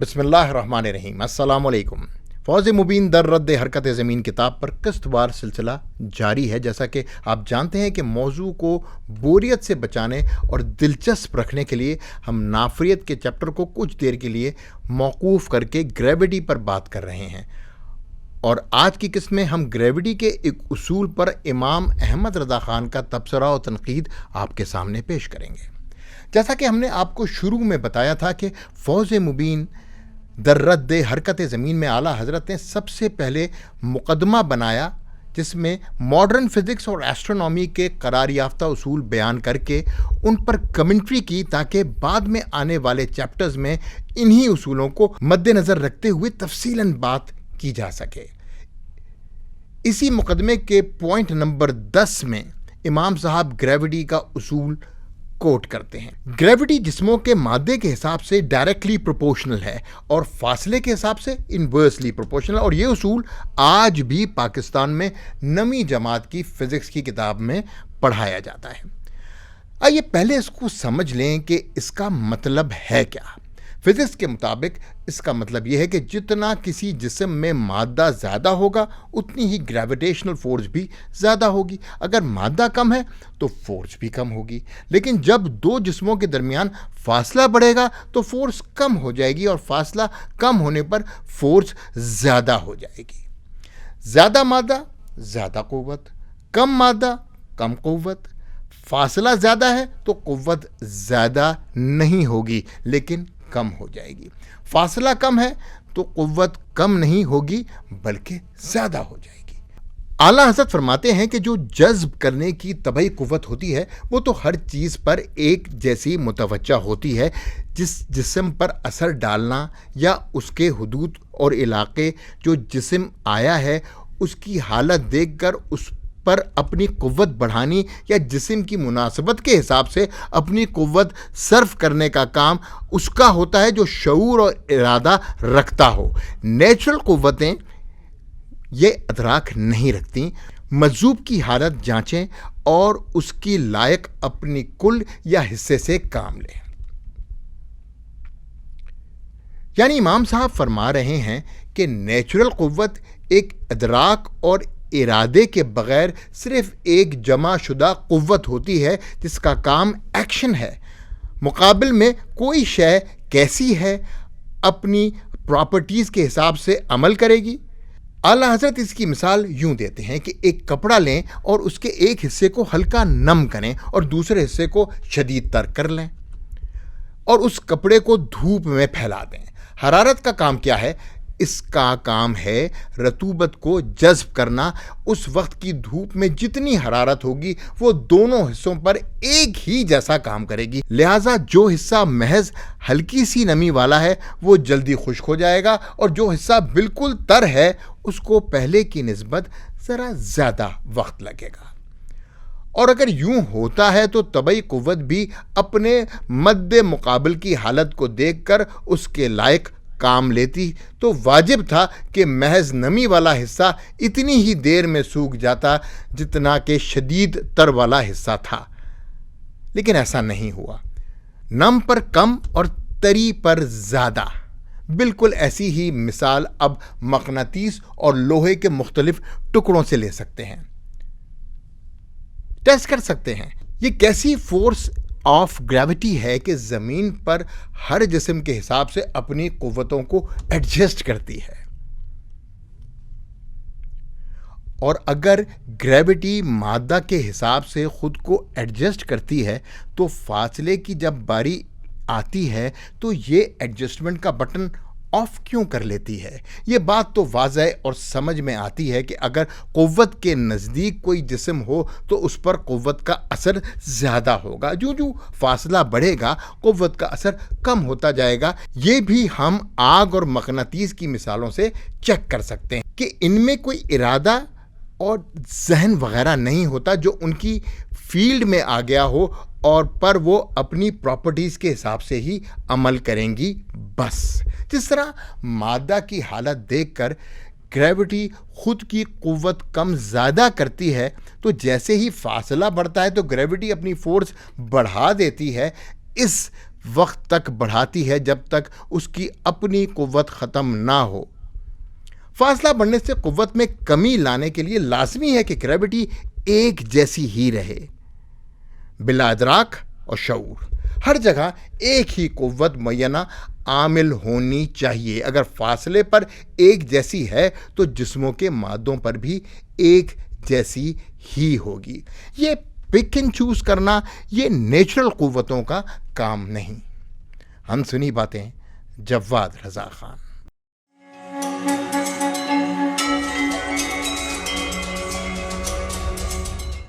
बिस्मिल्लाहिर्रहमानिर्रहीम। अस्सलामुअलैकुम। फौज मुबीन दर रद्द हरकत ज़मीन किताब पर किस्तवार सिलसिला जारी है। जैसा कि आप जानते हैं कि मौजू को बोरियत से बचाने और दिलचस्प रखने के लिए हम नाफरियत के चैप्टर को कुछ देर के लिए मौकूफ़ करके ग्रेविटी पर बात कर रहे हैं, और आज की किस्त में हम ग्रेविटी के एक उसूल पर इमाम अहमद रज़ा ख़ान का तबसरा और तनकीद आपके सामने पेश करेंगे। जैसा कि हमने आपको शुरू में बताया था कि फौज मुबीन दर रद्द हरकत ज़मीन में आला हज़रत ने सबसे पहले मुकदमा बनाया, जिसमें मॉडर्न फ़िज़िक्स और एस्ट्रोनॉमी के करार याफ्ता उसूल बयान करके उन पर कमेंट्री की, ताकि बाद में आने वाले चैप्टर्स में इन्हीं उसूलों को मद्देनज़र रखते हुए तफसीलन बात की जा सके। इसी मुकदमे के पॉइंट नंबर 10 में इमाम साहब ग्रेविटी का उसूल कोट करते हैं। ग्रेविटी जिस्मों के मादे के हिसाब से डायरेक्टली प्रोपोर्शनल है और फासले के हिसाब से इन्वर्सली प्रोपोर्शनल, और ये उसूल आज भी पाकिस्तान में नवी जमात की फ़िज़िक्स की किताब में पढ़ाया जाता है। आइए पहले इसको समझ लें कि इसका मतलब है क्या। फ़िज़िक्स के मुताबिक इसका मतलब यह है कि जितना किसी जिस्म में मादा ज़्यादा होगा उतनी ही ग्रेविटेशनल फोर्स भी ज़्यादा होगी। अगर मादा कम है तो फोर्स भी कम होगी, लेकिन जब दो जिस्मों के दरमियान फासला बढ़ेगा तो फोर्स कम हो जाएगी, और फासला कम होने पर फोर्स ज़्यादा हो जाएगी। ज़्यादा मादा ज़्यादा क़ुव्वत, कम मादा कम क़ुव्वत। फासला ज़्यादा है तो क़ुव्वत ज़्यादा नहीं होगी लेकिन कम हो जाएगी। फासला कम है तो क़ुव्वत कम नहीं होगी बल्कि ज़्यादा हो जाएगी। आला हज़रत फरमाते हैं कि जो जज्ब करने की तबई क़ुव्वत होती है वो तो हर चीज़ पर एक जैसी मुतवज्जा होती है। जिस जिस्म पर असर डालना या उसके हुदूद और इलाके जो जिस्म आया है उसकी हालत देखकर उस पर अपनी क़ुव्वत बढ़ानी या जिस्म की मुनासबत के हिसाब से अपनी क़ुव्वत सर्फ करने का काम उसका होता है जो शऊर और इरादा रखता हो। नेचुरल क़ुव्वतें ये अदराक नहीं रखती। मजूब की हालत जांचें और उसकी लायक अपनी कुल या हिस्से से काम लें। यानी इमाम साहब फरमा रहे हैं कि नेचुरल क़ुव्वत एक अदराक और इरादे के बग़ैर सिर्फ एक जमा शुदा क़ुव्वत होती है जिसका काम एक्शन है। मुकाबिल में कोई शय कैसी है अपनी प्रॉपर्टीज़ के हिसाब से अमल करेगी। आला हज़रत इसकी मिसाल यूँ देते हैं कि एक कपड़ा लें और उसके एक हिस्से को हल्का नम करें और दूसरे हिस्से को शदीद तर कर लें और उस कपड़े को धूप में फैला दें। हरारत का काम क्या है? इसका काम है रतूबत को जज्ब करना। उस वक्त की धूप में जितनी हरारत होगी वो दोनों हिस्सों पर एक ही जैसा काम करेगी। लिहाजा जो हिस्सा महज हल्की सी नमी वाला है वो जल्दी खुश्क हो जाएगा, और जो हिस्सा बिल्कुल तर है उसको पहले की निस्बत ज़रा ज़्यादा वक्त लगेगा। और अगर यूं होता है तो तबई क़ुव्वत भी अपने मद्दे मुकाबिल की हालत को देखकर उसके लायक काम लेती, तो वाजिब था कि महज नमी वाला हिस्सा इतनी ही देर में सूख जाता जितना कि शदीद तर वाला हिस्सा था, लेकिन ऐसा नहीं हुआ। नम पर कम और तरी पर ज़्यादा। बिल्कुल ऐसी ही मिसाल अब मक़नातीस और लोहे के मुख्तलिफ टुकड़ों से ले सकते हैं, टेस्ट कर सकते हैं। ये कैसी फोर्स ऑफ ग्रेविटी है कि ज़मीन पर हर जिस्म के हिसाब से अपनी क़ुव्वतों को एडजस्ट करती है, और अगर ग्रेविटी मादा के हिसाब से ख़ुद को एडजस्ट करती है तो फासले की जब बारी आती है तो ये एडजस्टमेंट का बटन ऑफ क्यों कर लेती है? ये बात तो वाज़ह और समझ में आती है कि अगर क़ुव्वत के नज़दीक कोई जिस्म हो तो उस पर क़ुव्वत का असर ज़्यादा होगा। जो जो फासला बढ़ेगा क़ुव्वत का असर कम होता जाएगा। ये भी हम आग और मक़नातीस की मिसालों से चेक कर सकते हैं कि इनमें कोई इरादा और जहन वगैरह नहीं होता जो उनकी फील्ड में आ गया हो, और पर वो अपनी प्रॉपर्टीज़ के हिसाब से ही अमल करेंगी बस। जिस तरह मादा की हालत देखकर ग्रेविटी खुद की क़ुव्वत कम ज़्यादा करती है, तो जैसे ही फासला बढ़ता है तो ग्रेविटी अपनी फोर्स बढ़ा देती है। इस وقت تک بڑھاتی ہے جب تک اس کی اپنی قوت ختم نہ ہو۔ فاصلہ بڑھنے سے قوت میں کمی لانے کے لیے لازمی ہے کہ گریوٹی ایک جیسی ہی رہے۔ بلا ادراک اور شعور ہر جگہ ایک ہی قوت معینہ عامل ہونی چاہیے۔ اگر فاصلے پر ایک جیسی ہے تو جسموں کے مادوں پر بھی ایک جیسی ہی ہوگی۔ یہ پک اینڈ چوز کرنا یہ نیچرل قوتوں کا کام نہیں۔ ہم سنی باتیں، جواد رضا خان۔